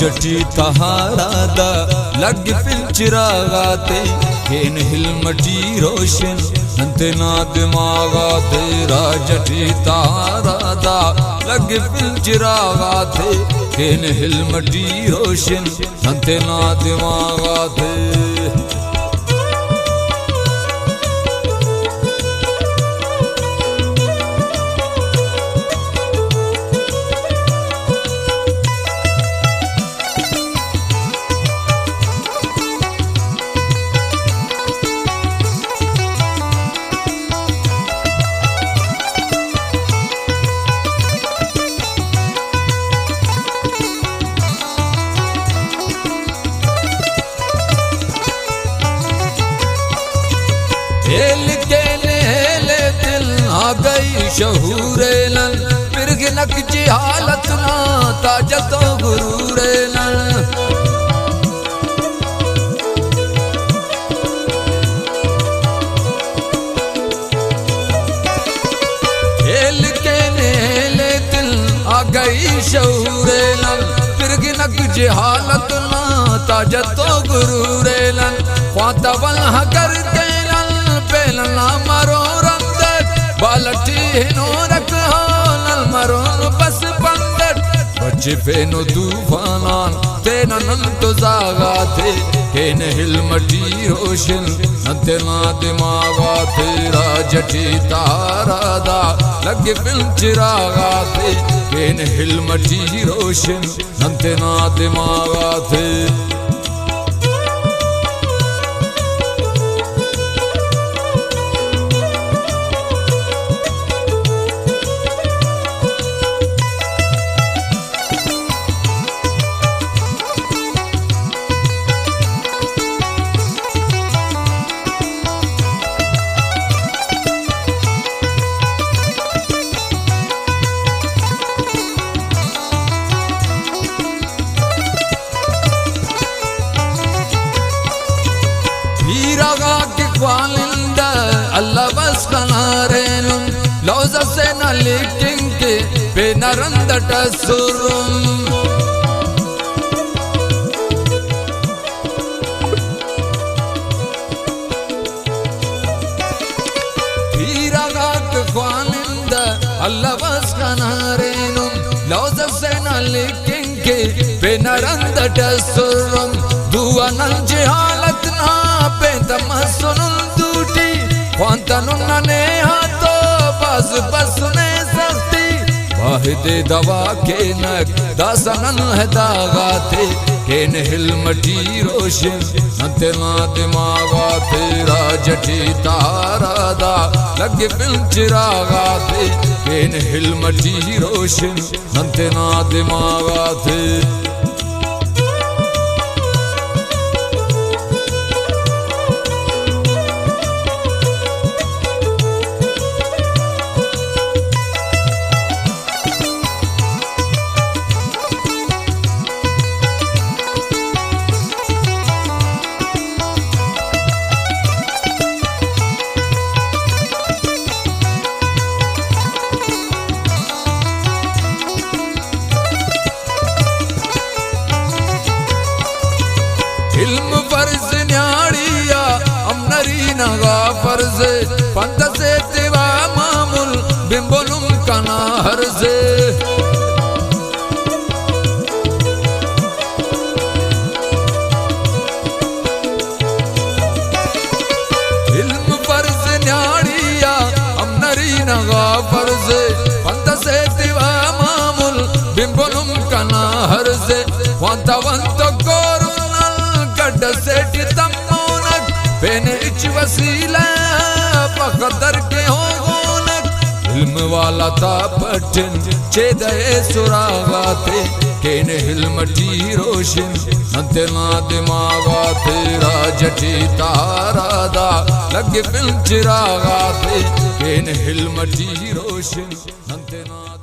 जटी तहारा दा लग फिल चिरागाते केन हिलमटी रोशन अंते ना दिमागाते जटी तहारा दा लग फिल चिरागाते केन हिलमटी रोशन अंते ना दिमागाते हेल के ले दिल आ गई शहूरे लन फिर गिनक जी हालत ना ताजतो गुरूरे लन हेल के ले दिल आ गई शहूरे लन फिर गिनक जी हालत ना ताजतो गुरूरे लन ख्वाता वल हगर पेलना मरो रंदर बालटी हिनो रख हाल मरो बस बंदर बच्चे फेनो तूफानान तेना नंतो जागा थे केन हिलमटी रोशन नंते ना दिमागा तेरा जटी तारा दा लगे फिल चिरागा थे केन हिलमटी रोशन नंते ना दिमागा थे वालिंदा अल्लाह बस कनारेनुम लौज़ा से न लिटिंके पे नरंदट सुरुम हीरागा के वालिंदा अल्लाह बस कनारेनुम लौज़ा से न लिटिंके पे नरंदट सुरुम दुआ नंजे हालत ना पे तमसुनुन दूटी ख्वांतनुन ने हाथो बस बसने सख्ती वाहिदे दवा के नक दासनन है दागा थे केन हिलमटी रोशन नंते ना दिमागा तेरा जटी तारा दा लगे फिल चिरागा थे केन हिलमटी रोशन नंते ना दिमागा थे इल्म फर्ज न्याड़िया अमनरी नगा फर्ज पंत से तेवा मामुल बिंबोलुम कना हर्ज इल्म फर्ज न्याड़िया अमनरी नगा फर्ज पंत से तेवा मामुल बिंबोलुम कना हर्ज वंता वंत गोरु सेठ तमोनक पेन इच वसीला पकदर के हो गोनक इल्म वाला था पठन चेदे सुरागा थे केन हिलमटी रोशन नंते ना दिमागा तेरा जटी तारा दा लगे फिल चिरागा थे केन हिलमटी रोशन नंते ना